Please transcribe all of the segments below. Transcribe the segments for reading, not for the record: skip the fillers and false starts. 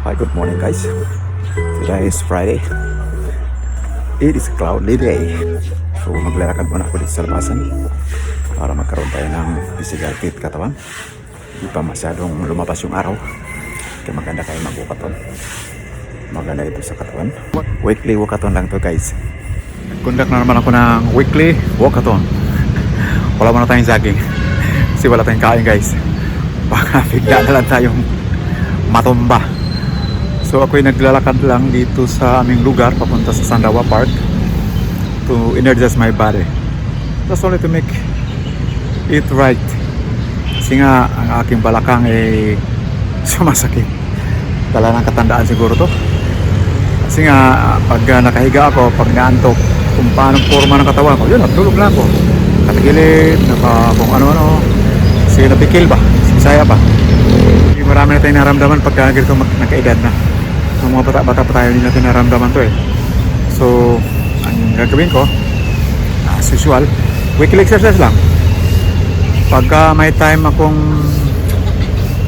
Hi, good morning guys. Today is Friday. It is a cloudy day. So maglalakad muna ako dito sa labasan para magkaroon tayo ng physical fit katawan. Hindi pa masyadong lumabas yung araw. Kaya maganda kayo mag-walkathon. Maganda ito sa katawan. Weekly walkathon lang to guys. Conduct na naman ako ng weekly walkathon. Wala muna tayong jogging. Kasi wala tayong kain guys. Baka bigla na lang tayong matumba. So ako'y naglalakad lang dito sa aming lugar papunta sa Sandawa Park to energize my body. That's only to make it right. Kasi nga ang aking balakang ay sumasakit. Dala ng katandaan siguro to. Kasi nga pag nakahiga ako, pag naantok, kung paano forma ng katawan ko, yun, natulog lang ako. Katagilid, kung ano-ano. Kasi napikil ba? Saya pa. Marami na tayong naramdaman pagka ganito nakaedad na. Nung mga bata pa tayo, hindi natin naramdaman to eh. So, ang gagawin ko, as usual, weekly exercise lang. Pagka may time akong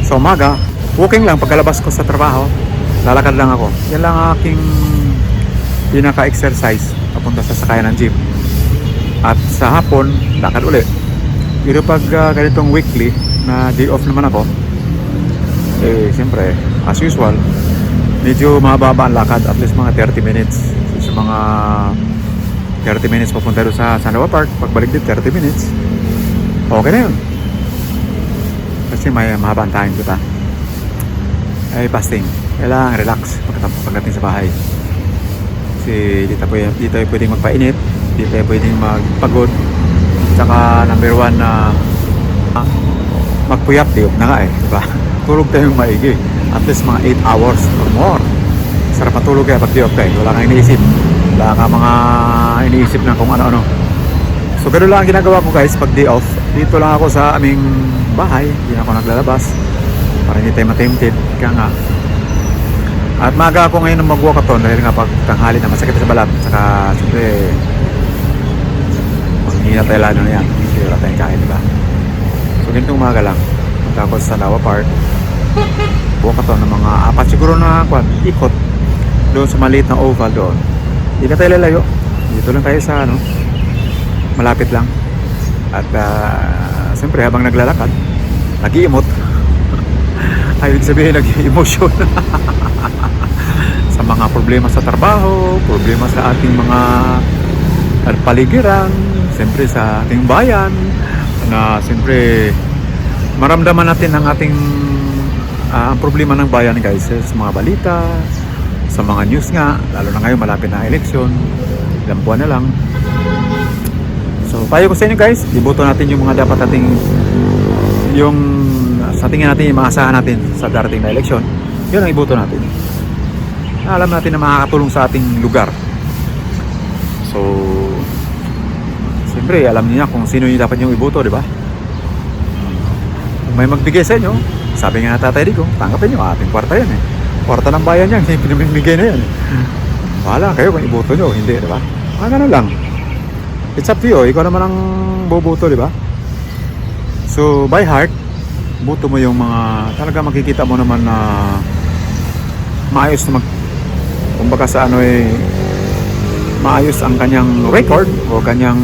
sa umaga, walking lang pagkalabas ko sa trabaho, lalakad lang ako. Yan lang aking pinaka-exercise papunta sa sakayan ng jeep. At sa hapon, lakad ulit. Pero pag ganitong weekly na day off naman ako, eh siyempre as usual medyo mababa ang lakad, at least mga 30 minutes. So, sa mga 30 minutes papunta doon sa Sandawa Park, pagbalik din 30 minutes, okay na yun. Kasi may mahabang time, diba? Ay fasting, kailangan relax pagdating sa bahay. Kasi di tayo pwedeng magpainit, di tayo pwedeng magpagod. Tsaka number one na magpuyat, diop na nga eh, diba? Tulog tayong maigi, at least mga 8 hours or more. Sarap matulog kaya pag diop kayo, wala kang iniisip, wala kang mga iniisip na kung ano-ano. So ganoon lang ang ginagawa ko guys pag day off. Dito lang ako sa aming bahay, hindi ako naglalabas para hindi tayo matempted, kaya nga. At maaga ako ngayon mag-walkathon dahil nga pag tanghali na masakit sa balat, saka siyempre maghihina tayo lalo na yan, hindi wala tayong kain, diba? So ganitong umaga lang, tapos sa Sandawa Park, walkathon ng mga apat siguro na ikot doon sa maliit na oval doon. Hindi na tayo lalayo, dito lang tayo sa malapit lang. At siyempre habang naglalakad, nag-iimot. Ay, ibig sabihin nag-emotion. Sa mga problema sa trabaho, problema sa ating mga paligiran, siyempre sa ating bayan, na siyempre maramdaman natin ang ating ang problema ng bayan guys, sa mga balita, sa mga news nga, lalo na ngayon malapit na eleksyon, ilang buwan na lang. So payo ko sa inyo guys, iboto natin yung mga dapat nating, yung sa tingin natin, yung maasahan natin sa darating na eleksyon, yun ang iboto natin. Alam natin na makakatulong sa ating lugar. So siyempre alam niya kung sino yung dapat yung iboto, di ba? Kung may magbigay sa inyo, sabi nga Tatay Rico, tanggapin nyo, ating kwarta yan eh. Kwarta ng bayan yan, pinamimigay na yan. Bahala kayo kung iboto nyo, hindi, di ba? Ganun lang. It's up to you, ikaw naman ang boboto, di ba? So, by heart, boto mo yung mga, talaga makikita mo naman na maayos na kumbaga sa maayos ang kanyang record o kanyang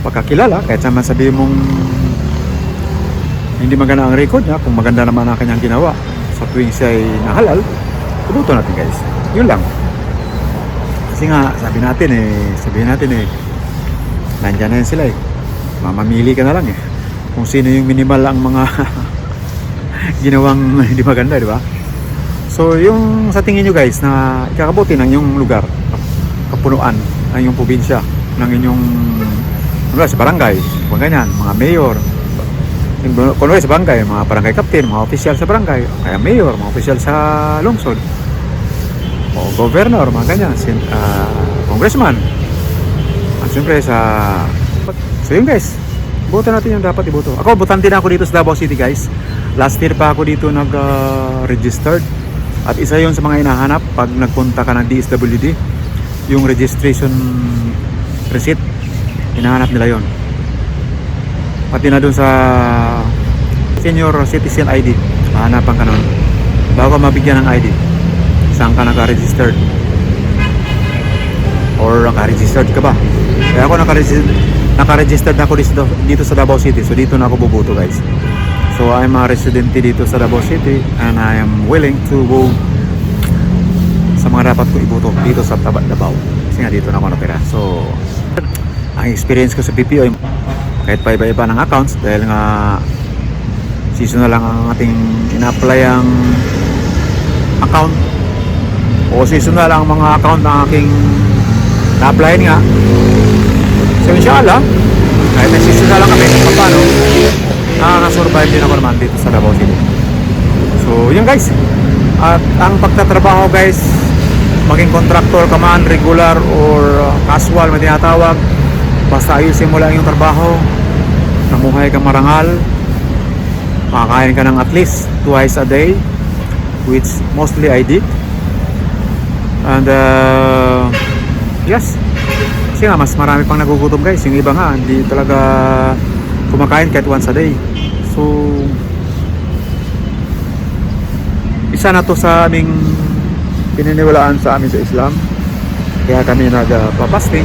pagkakilala, kahit naman sabihin mong hindi maganda ang record niya, kung maganda naman ang kanyang ginawa sa tuwing siya ay nahalal, iboto natin guys. Yun lang. Kasi nga, sabihin natin nandyan na yan sila eh. Mamamili ka na lang eh. Kung sino yung minimal ang mga ginawang hindi maganda, di ba? So, yung sa tingin nyo guys na ikakabuti ng inyong lugar, kapunuan, ng inyong probinsya, ng inyong sa barangay, kung ganyan, mga mayor, kunwari sa barangay, mga barangay captain, mga opisyal sa barangay, kaya mayor, mga opisyal sa lungsod, o governor, mga ganyan, congressman, at siyempre so yun guys, boto natin yung dapat iboto. Ako, botante na ako dito sa Davao City guys. Last year pa ako dito nag-registered, at isa yun sa mga hinahanap pag nagpunta ka ng DSWD, yung registration receipt, hinahanap nila yon. Pati na dun sa senior citizen ID, mahanapan ka nun. bago ka mabigyan ng ID. Saan ka naka-registered? Or naka-registered ka ba? Kaya ako naka-registered na ako dito sa Davao City. So dito na ako bubuto guys. So I'm a resident dito sa Davao City and I am willing to go sa mga dapat ko ibuto dito sa Davao. Kasi nga dito na ako natira. So ang experience ko sa BPO kahit pa iba-iba ng accounts dahil nga seasonal lang ang ating ina-apply ang account o seasonal ang mga account na aking na-applyin nga. So inshallah kahit na seasonal lang kami paano nakaka-survive din ako naman dito sa Davao City. So yun guys, at ang pagtatrabaho guys, maging contractor ka man, regular or casual na tinatawag, basta ayusin mo lang yung trabaho, namuhay kang marangal, makakain ka ng at least twice a day, which mostly I did. And yes, kasi nga mas marami pang nagugutom guys. Yung iba nga hindi talaga kumakain kahit once a day. So isa na to sa aming pininiwalaan sa amin sa Islam. Kaya kami nagpa-fasting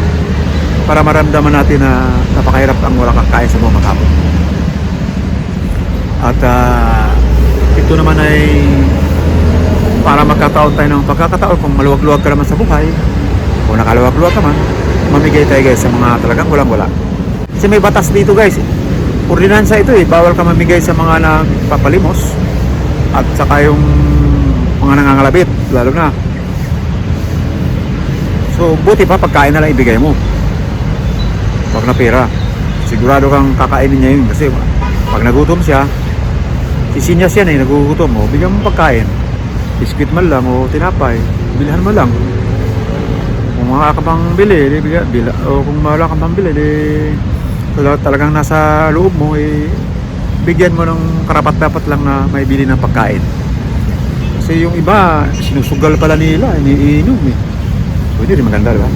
para maramdaman natin na napakahirap ang walang kakain sa buong maghapon. At ito naman ay para magkataon tayo ng pagkakataon kung maluwag-luwag ka naman sa buhay o nakaluwag-luwag ka man, mamigay tayo guys sa mga talagang walang-wala. Kasi may batas dito guys, ordinansa ito bawal ka mamigay sa mga nagpapalimos at saka yung mga nangangalabit lalo na. So buti pa pagkain na lang ibigay mo, wag na pera. Sigurado kang kakainin niya yun kasi pag nagutom siya, sisinyas yan nagugutom mo, bigyan mo pagkain, biskuit man lang o tinapay, bilhan mo lang. Kung wala ka pang bili, o kung wala ka pang bili, talagang nasa loob mo, bigyan mo ng karapat-dapat lang na may bili ng pagkain. Kasi yung iba, sinusugal pala nila, iniinom So hindi rin maganda, diba?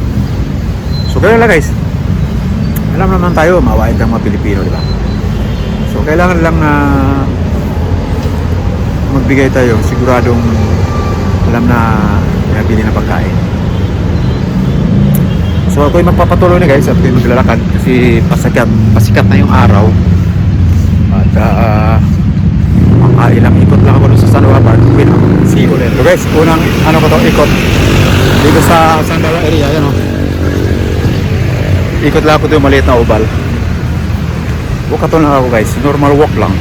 So kaya lang guys, alam naman tayo, mawain kang mga Pilipino, diba? So kailangan lang na magbigay tayo, siguradong alam na nabili na pagkain. So ako'y magpapatuloy na guys at ako'y maglalakad kasi pasikat na yung araw. At ilang ikot lang ako sa San Juan with see ulit. So guys, unang ko to ikot dito sa San Juan area, yan ikot lang ako dito, maliit na oval. Walk lang ako guys, normal walk lang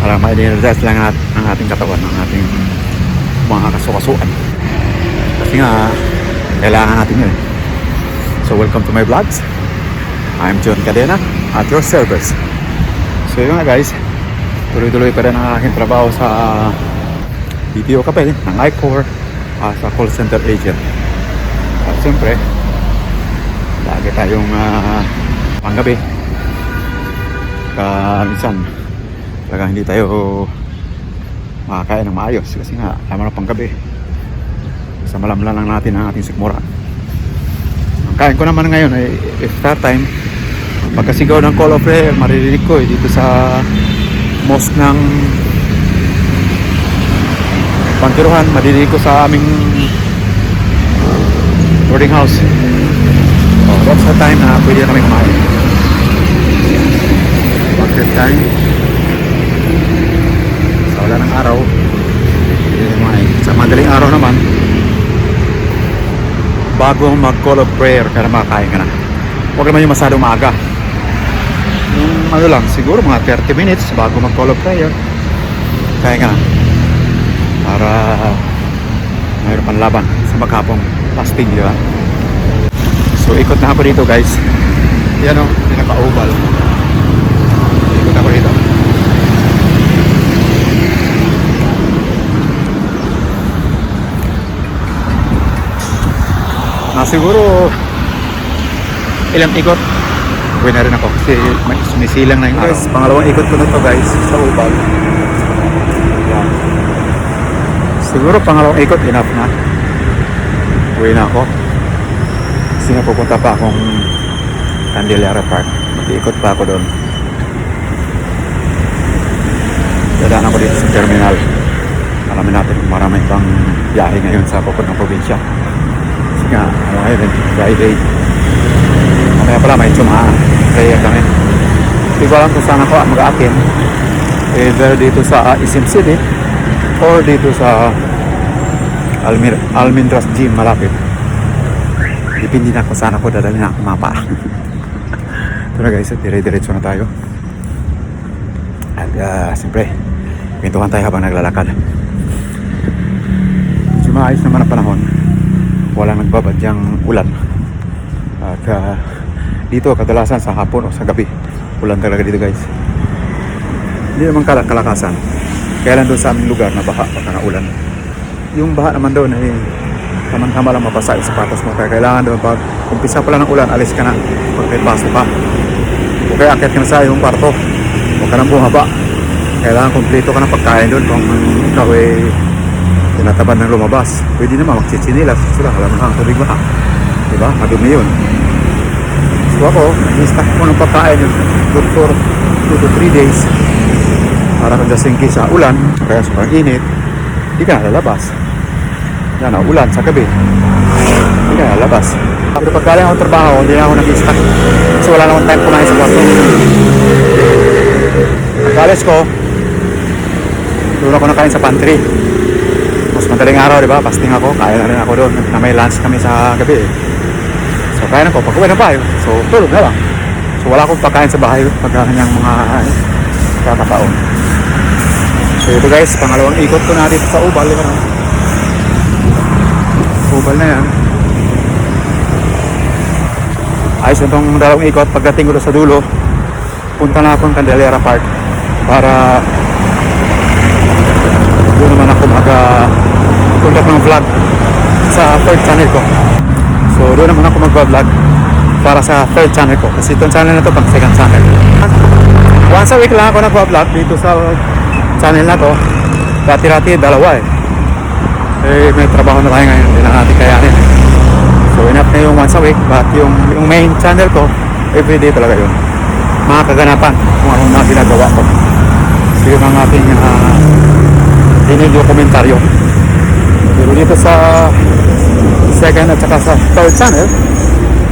para ma-energize lang ang ating katawan, ang ating mga kasukasuan. Kasi nga kailangan natin yun. So welcome to my vlogs. I'm John Cadena at your service. So yun nga guys, tuloy-tuloy pa rin ang aking trabaho sa BPO Kapel ng I-Core as a call center agent. At siyempre lagi tayong panggabi minsan talagang hindi tayo makakain ng maayos kasi nga tama na panggabi, sa malamlan lang natin ang ating sikmura. Ang kain ko naman ngayon ay iftar time. Pagkasigaw ng call of prayer maririnig ko dito sa mosque ng Pantiruhan, maririnig ko sa aming boarding house. That's the time na pwede na kami kumain. Bagay time sa wala ng araw, pwede na kumain. Sa madaling araw naman, bago mag call of prayer ka na makakain ka na. Huwag naman yung masyadong maaga, yung lang, siguro mga 30 minutes bago mag call of prayer kaya nga para mayroon pang laban sa maghapong fasting, di ba? So ikot na ako dito guys, yan pinaka-oval, ikot ako dito. Siguro ilang ikot uwi na rin ako kasi may sumisilang na yung guys, pangalawang ikot ko na to guys sa oval. Yan. Siguro pangalawang ikot enough na, uwi na ako kasi nga pupunta pa akong Candelaria Park, mag-iikot pa ako doon. Dadaan ako dito sa terminal para alamin natin kung marami pang biyahe ngayon sa papuntang probinsya. Kasi nga, ngayon, Friday. Mamaya pala may prayer kami. Hindi ko alam kung saan ako mag-aakin. Either dito sa Isim City or dito sa Almendras Gym malapit. Depende na kung saan ako dadalhin ang mapa. Ito na guys, dire-diretso na tayo. At siyempre, pintuhan tayo habang naglalakad. Medyo maayos naman ang panahon. Walang nagbabadyang ulan. At dito kadalasan sa hapon o sa gabi, ulan talaga dito guys. Hindi naman kalakasan. Kaya lang doon sa aming lugar na baha pagka naulan. Yung baha naman doon ay tamang-tama lang mabasa yung sapatos mo. Kaya kailangan doon pag umpisa pala ng ulan, alis ka na. Pag may paso ka. O kaya akit ka na sa iyong kwarto. Huwag ka nang bumaba. Kailangan kumpleto ka ng pagkain doon kung ikaw ay tinatabad ng lumabas. Pwede naman magchichinilas. Sila, alam mo ang tubig baha. Diba? Madumi yun. So ako, nag-stack ko ng pagkain yun. Good for 2 to 3 days. Para kung just in case sa ulan, kaya sobrang init, hindi ka lalabas. Yan o, ulan sa gabi. Hindi ka lalabas. Pero pag galing ako trabaho, hindi na ako nag-stack. Kasi wala na akong time kumain sa kwarto. Pag-alis ko, doon ako nakain sa pantry. Mas madaling araw, di ba? Fasting ako, kain na rin ako doon. Na may lunch kami sa gabi. So, kain ako. Pag-uwi na bahay, so tulog na lang. So, wala akong pagkain sa bahay pag kanyang mga kakataon. So, ito guys, pangalawang ikot ko na dito sa Ubal. Ubal na yan. Ayos na itong dalawang ikot. Pagdating ko sa dulo, punta na ako ng Candelaria Park para doon naman ako mag-conduct ng vlog sa third channel ko. So doon naman ako mag-vlog para sa third channel ko kasi itong channel na to pang second channel. Once a week lang ako nag-vlog dito sa channel na to. Dati-dati dalawa eh may trabaho na tayo ngayon, hindi na natin kayanin. So enough na yung once a week, but yung main channel ko everyday talaga yun. Mga kaganapan kung anong mga ginagawa ko. So yun ang ating dokumentaryo. Pero dito sa second at saka sa third channel,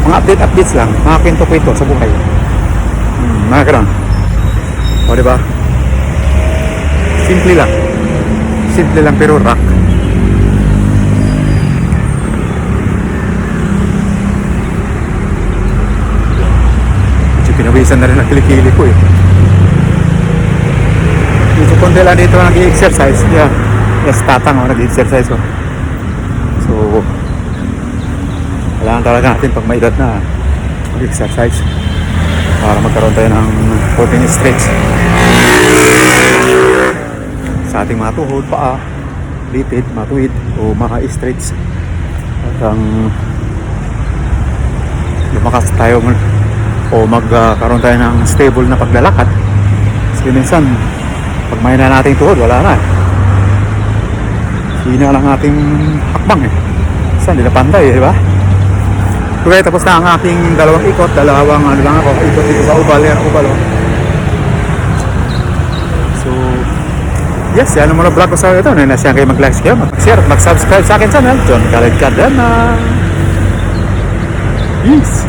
mga updates lang, mga kwento-kwento sa buhay. Mga ganun. O diba? Simple lang pero rock. Pinawisan na rin ang kilikili ko eh. Dito konti lang dito nag-i-exercise. Yeah. Yes, tatang nag-i-exercise ko. So, kailangan talaga natin pag may edad na mag-exercise para magkaroon tayo ng konting stretch sa ating mga tuhod, paa, litid, matuwid o mga stretch at lumakas tayo o magkaroon tayo ng stable na paglalakad. Kasi minsan pag may na nating tuhod, wala na hina lang ating hakbang minsan hindi na pantay di ba? Okay, tapos na ang aking dalawang ikot, dalawang ikot dito sa Ubal. So yes, yan ang mga vlog ko sa ito. Nasiyan kayo mag-like kayo, mag-share at mag-subscribe sa akin channel, John Khaled Cadena. Peace.